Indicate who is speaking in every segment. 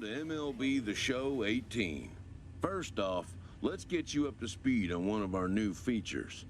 Speaker 1: Welcome to MLB The Show 18. First off, let's get you up to speed on one of our new features.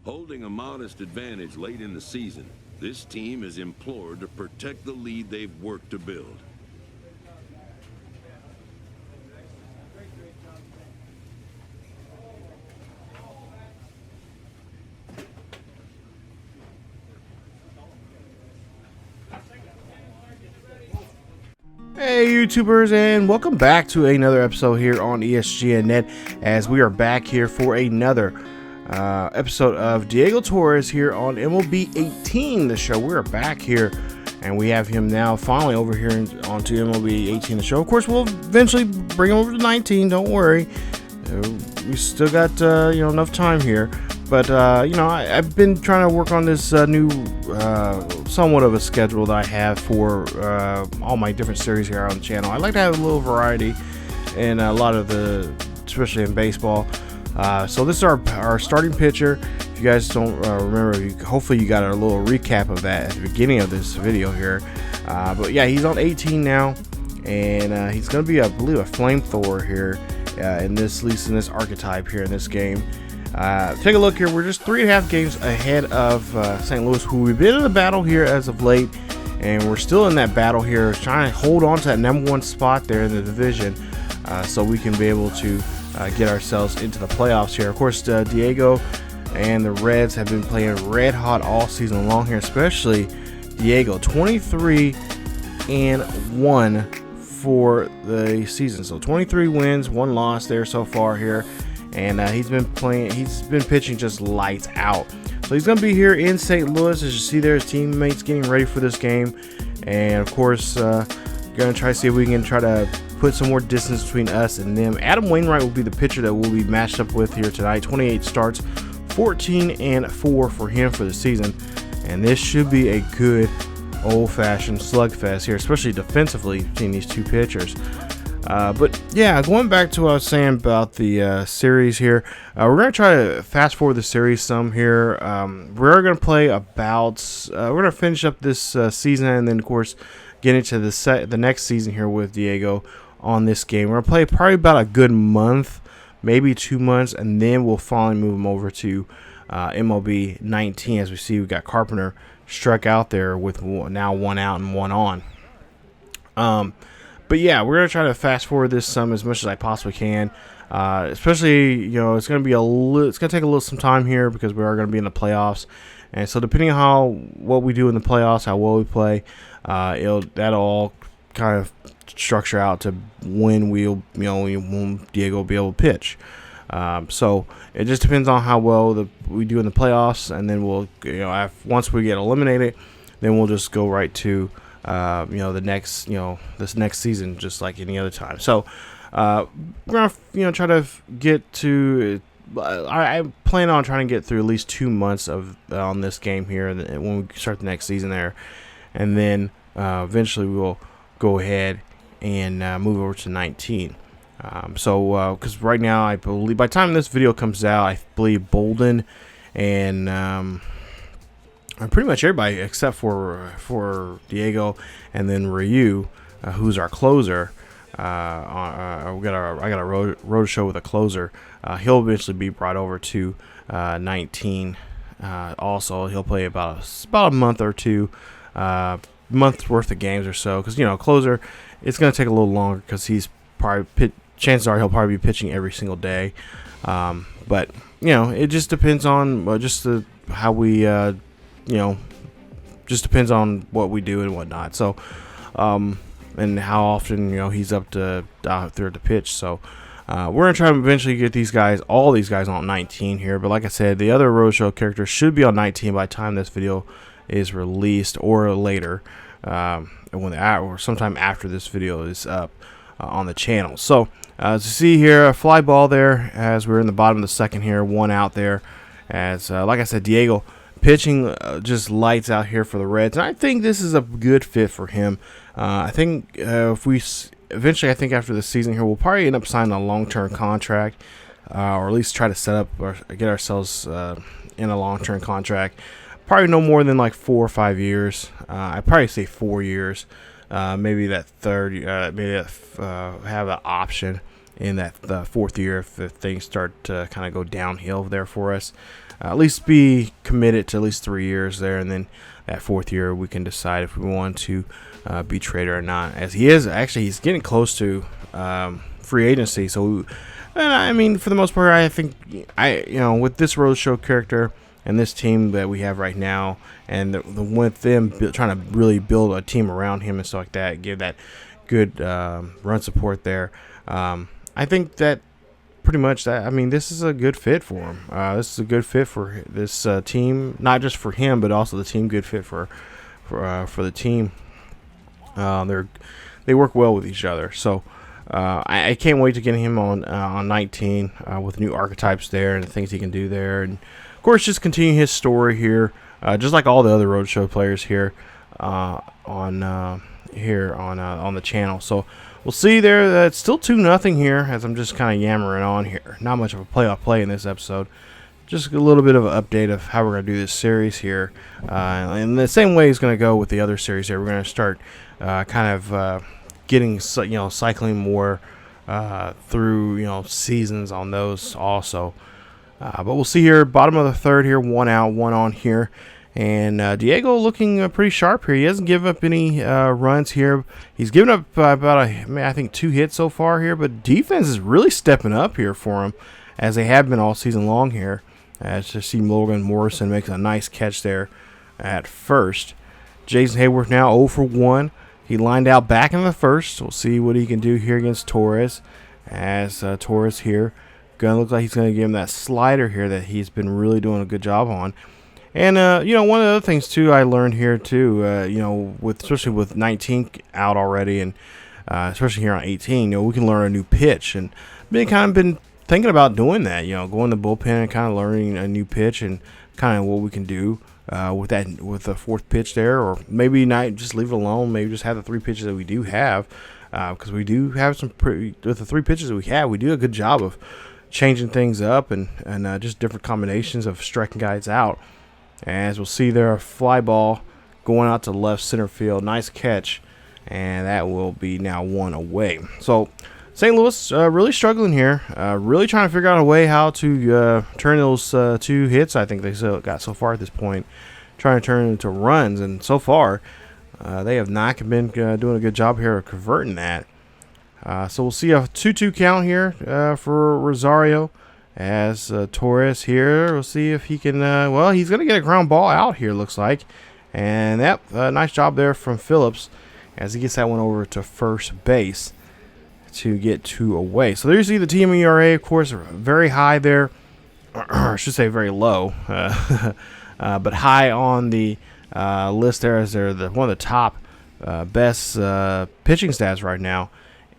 Speaker 1: Holding a modest advantage late in the season, this team is implored to protect the lead they've worked to build.
Speaker 2: Hey YouTubers, and welcome back to another episode here on ESGNet, as we are back here for another episode of Diego Torres here on MLB 18, the show. We're back here, and we have him now finally over here onto MLB 18, the show. Of course, we'll eventually bring him over to 19. Don't worry, we still got enough time here. But I've been trying to work on this new somewhat of a schedule that I have for all my different series here on the channel. I like to have a little variety in a lot of especially in baseball. So this is our starting pitcher. If you guys don't remember, hopefully you got a little recap of that at the beginning of this video here. But yeah, he's on 18 now, and he's going to be, I believe, a flamethrower here at least in this archetype here in this game. Take a look here. We're just 3.5 games ahead of St. Louis, who we've been in a battle here as of late, and we're still in that battle here, trying to hold on to that #1 spot there in the division, so we can be able to get ourselves into the playoffs here. Of course, Diego and the Reds have been playing red hot all season long here, especially Diego, 23-1 for the season. So 23 wins, 1 loss there so far here, and he's been pitching just lights out. So he's going to be here in St. Louis, as you see there, his teammates getting ready for this game, and of course, going to try to see if we can try to put some more distance between us and them. Adam Wainwright will be the pitcher that we'll be matched up with here tonight. 28 starts, 14-4 for him for the season, and this should be a good old-fashioned slugfest here, especially defensively between these two pitchers. But yeah, going back to what I was saying about the series here, we're going to try to fast forward the series some here. We're going to play about, we're going to finish up this season, and then of course get into the next season here with Diego on this game. We're going to play probably about a good month, maybe 2 months, and then we'll finally move him over to MLB 19. As we see, we got Carpenter struck out there with now 1 out and 1 on. But yeah, we're going to try to fast forward this some as much as I possibly can. Especially, it's going to be it's going to take some time here because we are going to be in the playoffs. And so depending on what we do in the playoffs, how well we play, that'll all kind of structure out to when when Diego will be able to pitch. So it just depends on how well we do in the playoffs, and then we'll, once we get eliminated, then we'll just go right to the next, this next season, just like any other time. So we're gonna try to get to. I plan on trying to get through at least 2 months on this game here, and when we start the next season there, and then eventually we will go ahead and move over to 19. Because right now, I believe by the time this video comes out, I believe Bolden and pretty much everybody except for Diego and then Ryu, who's our closer. I got a road show with a closer. He'll eventually be brought over to 19. Also, he'll play about a month or two, month's worth of games or so. Because closer, it's going to take a little longer because he's probably chances are he'll probably be pitching every single day. But it just depends on how we just depends on what we do and whatnot. So. And how often he's out there to pitch. So we're gonna try to eventually get all these guys on 19 here. But like I said, the other roadshow characters should be on 19 by the time this video is released or later, or sometime after this video is up on the channel. So as you see here, a fly ball there as we're in the bottom of the second here, 1 out there. As like I said, Diego pitching just lights out here for the Reds, and I think this is a good fit for him. I think if we eventually, I think after the season here, we'll probably end up signing a long-term contract, or at least try to set up or get ourselves in a long-term contract. Probably no more than like 4 or 5 years. I'd probably say 4 years. Maybe that third, have an option in that the fourth year if things start to kind of go downhill there for us. At least be committed to at least 3 years there, and then that fourth year we can decide if we want to be traded or not. As he's getting close to free agency. So, and I mean, for the most part, I think with this roadshow character and this team that we have right now, and with them trying to really build a team around him and stuff like that, give that good run support there. I think that. Pretty much that. I mean, this is a good fit for him. This is a good fit for this team, not just for him, but also the team. Good fit for the team. They work well with each other. So I can't wait to get him on 19 with new archetypes there and the things he can do there, and of course just continue his story here, just like all the other roadshow players here on the channel. So. We'll see there. It's still 2-0 here as I'm just kind of yammering on here. Not much of a play-by-play in this episode. Just a little bit of an update of how we're going to do this series here. And the same way is going to go with the other series here. We're going to start getting, cycling more through, seasons on those also. But we'll see here, bottom of the third here, 1 out, 1 on here. And Diego looking pretty sharp here. He hasn't given up any runs here. He's given up I think 2 hits so far here. But defense is really stepping up here for him, as they have been all season long here. As you see, Logan Morrison makes a nice catch there at first. Jason Hayworth now 0 for 1. He lined out back in the first. We'll see what he can do here against Torres. As Torres here, gonna look like he's gonna give him that slider here that he's been really doing a good job on. And, one of the other things, too, I learned here, too, especially with 19 out already, and especially here on 18, we can learn a new pitch. And been thinking about doing that, going to the bullpen and kind of learning a new pitch and kind of what we can do with the fourth pitch there. Or maybe not just leave it alone, maybe just have the 3 pitches that we do have, because we do have with the 3 pitches that we have, we do a good job of changing things up and just different combinations of striking guys out. As we'll see there, a fly ball going out to left center field. Nice catch. And that will be now 1 away. So St. Louis really struggling here. Really trying to figure out a way how to turn those 2 hits I think they got so far at this point. Trying to turn into runs. And so far, they have not been doing a good job here of converting that. So we'll see a 2-2 count here for Rosario. As Torres here, we'll see if he can, he's going to get a ground ball out here, looks like. And nice job there from Phillips as he gets that one over to first base to get 2 away. So there you see the team ERA, of course, very high there. Or I should say very low, but high on the list there, as they're one of the top best pitching stats right now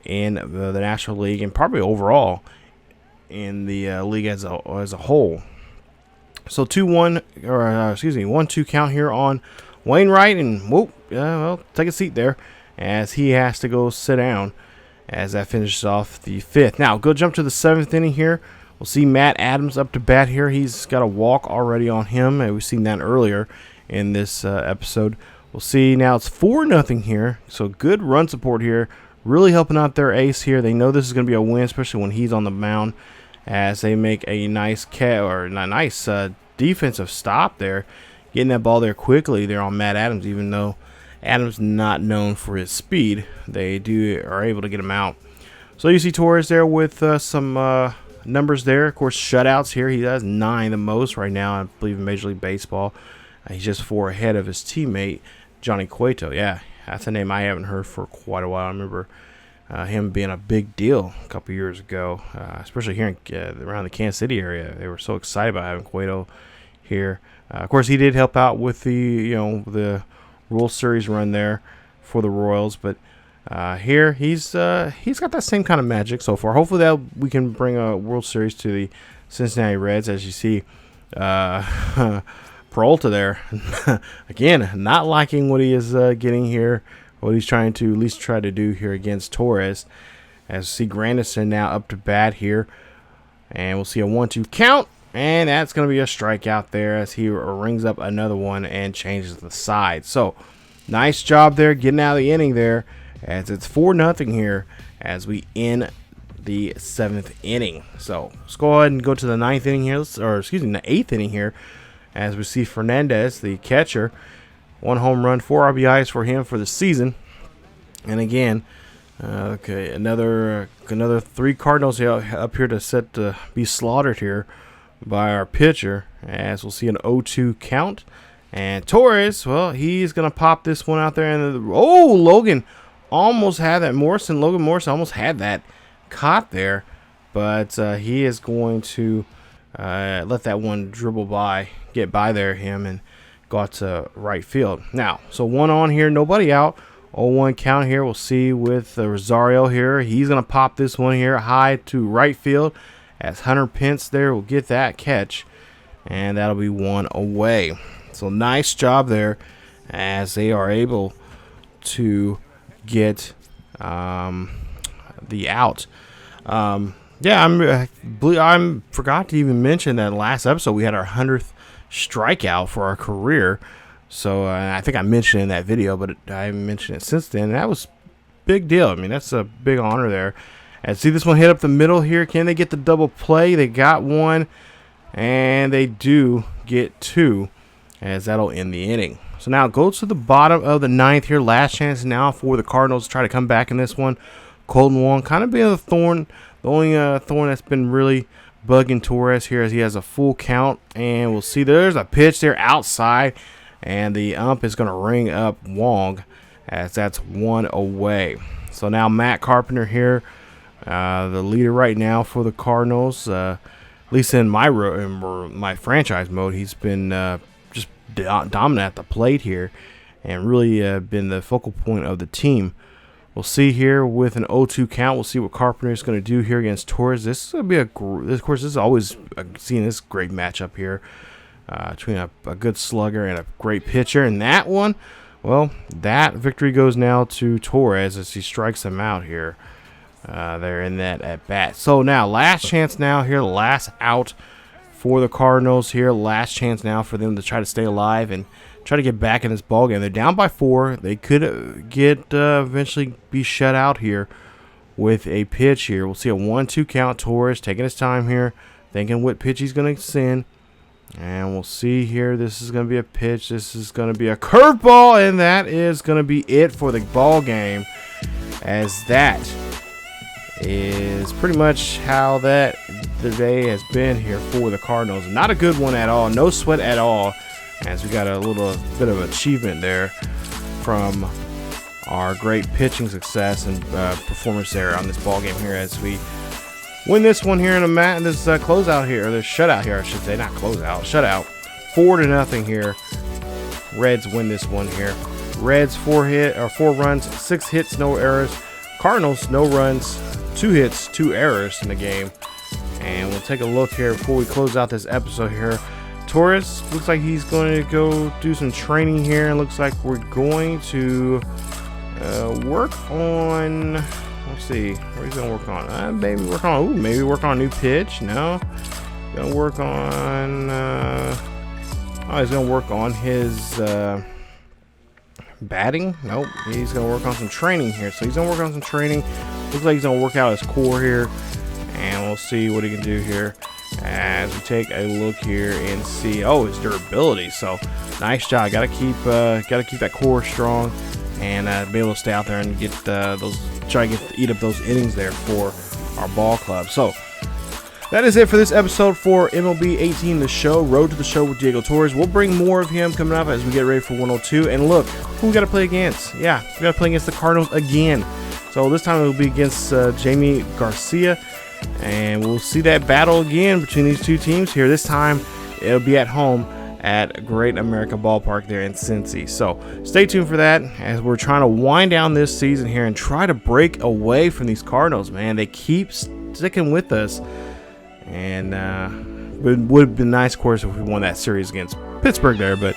Speaker 2: in the National League and probably overall in the league as a whole. So 1-2 count here on Wainwright, and take a seat there as he has to go sit down as that finishes off the 5th. Now go jump to the 7th inning here. We'll see Matt Adams up to bat here. He's got a walk already on him, and we've seen that earlier in this episode. We'll see now it's 4-0 here, so good run support here, really helping out their ace here. They know this is going to be a win, especially when he's on the mound, as they make a nice defensive stop there, getting that ball there quickly there on Matt Adams. Even though Adams not known for his speed, they are able to get him out. So you see Torres there with some numbers there. Of course, shutouts here. He has 9, the most right now, I believe, in Major League Baseball. He's just 4 ahead of his teammate Johnny Cueto. Yeah, that's a name I haven't heard for quite a while. I remember him being a big deal a couple years ago, especially here around the Kansas City area. They were so excited about having Cueto here. Of course, he did help out with the World Series run there for the Royals, but here he's got that same kind of magic so far. Hopefully that we can bring a World Series to the Cincinnati Reds. As you see, Peralta there again, not liking what he is getting here, what he's trying to at least try to do here against Torres. As we see Grandison now up to bat here, and we'll see a 1-2 count, and that's going to be a strikeout there as he rings up another one and changes the side. So nice job there getting out of the inning there, as it's 4-0 here as we end the 7th inning. So let's go ahead and go to the 9th inning here, or excuse me, the 8th inning here, as we see Fernandez, the catcher, 1 home run, 4 RBIs for him for the season. And again, okay, another 3 Cardinals up here to be slaughtered here by our pitcher, as we'll see an 0-2 count. And Torres, well, he's gonna pop this one out there, and Logan almost had that. Logan Morrison almost had that caught there, but he is going to let that one get by there him, and go out to right field. Now, so 1 on here, nobody out, 0-1 count here. We'll see with Rosario here. He's going to pop this one here high to right field, as Hunter Pence there will get that catch, and that'll be 1 away. So nice job there, as they are able to get the out. Yeah, I forgot to even mention that last episode we had our 100th strikeout for our career. So I think I mentioned it in that video, but I haven't mentioned it since then. And that was a big deal. I mean, that's a big honor there. And see this one hit up the middle here. Can they get the double play? They got 1, and they do get 2, as that'll end the inning. So now go to the bottom of the 9th here. Last chance now for the Cardinals to try to come back in this one. Colton Wong kind of being a thorn. The only thorn that's been really bugging Torres here, as he has a full count. And we'll see there's a pitch there outside, and the ump is going to ring up Wong, as that's 1 away. So now Matt Carpenter here, the leader right now for the Cardinals. At least in my franchise mode, he's been just dominant at the plate here, and really been the focal point of the team. We'll see here with an 0-2 count. We'll see what Carpenter is going to do here against Torres. This is going to be of course, this is always seeing this great matchup here between a good slugger and a great pitcher. And that one, well, that victory goes now to Torres as he strikes him out here. They're in that at bat. So now last chance now here, last out for the Cardinals here. Last chance now for them to try to stay alive and try to get back in this ball game. They're down by 4. They could get eventually be shut out here with a pitch here. We'll see a 1-2 count. Torres taking his time here, thinking what pitch he's going to send. And we'll see here. This is going to be a pitch. This is going to be a curveball, and that is going to be it for the ball game, as that is pretty much how the day has been here for the Cardinals. Not a good one at all. No sweat at all, as we got a little bit of achievement there from our great pitching success and performance there on this ball game here, as we win this one here in this closeout here, or this shutout here, I should say, not closeout, shutout. 4-0 here. Reds win this one here. Reds 4 runs, 6 hits, no errors. Cardinals, no runs, 2 hits, 2 errors in the game. And we'll take a look here before we close out this episode here. Torres looks like he's going to go do some training here, and looks like we're going to work on Let's see what he's gonna work on. Maybe work on. Ooh, maybe work on a new pitch. No, gonna work on. Oh, he's gonna work on his batting. Nope, he's gonna work on some training here. So he's gonna work on some training. Looks like he's gonna work out his core here, and we'll see what he can do here as we take a look here and see. Oh, his durability. So nice job. Gotta keep that core strong and be able to stay out there and get those. Try to eat up those innings there for our ball club. So that is it for this episode for MLB 18, the show, Road to the Show with Diego Torres. We'll bring more of him coming up as we get ready for 102. And look, who we got to play against? Yeah, we got to play against the Cardinals again. So this time it will be against Jamie Garcia. And we'll see that battle again between these two teams here. This time it'll be at home at Great America Ballpark there in Cincy. So stay tuned for that as we're trying to wind down this season here and try to break away from these Cardinals, man. They keep sticking with us. And it would have been nice, of course, if we won that series against Pittsburgh there. But,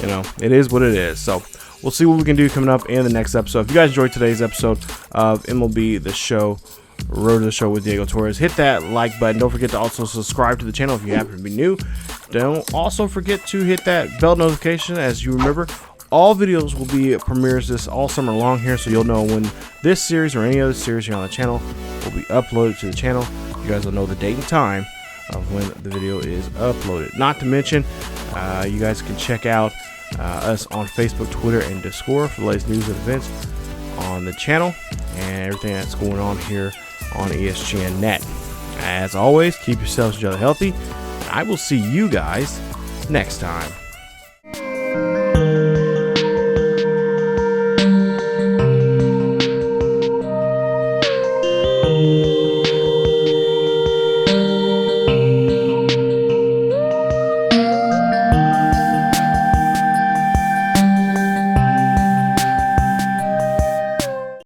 Speaker 2: you know, it is what it is. So we'll see what we can do coming up in the next episode. If you guys enjoyed today's episode of MLB The Show, Road to the Show with Diego Torres, hit that like button. Don't forget to also subscribe to the channel if you happen to be new. Don't also forget to hit that bell notification. As you remember, all videos will be premieres this all summer long here, so you'll know when this series or any other series here on the channel will be uploaded to the channel. You guys will know the date and time of when the video is uploaded. Not to mention, you guys can check out us on Facebook, Twitter, and Discord for the latest news and events on the channel and everything that's going on here on ESGNet. As always, keep yourselves and each other healthy. I will see you guys next time.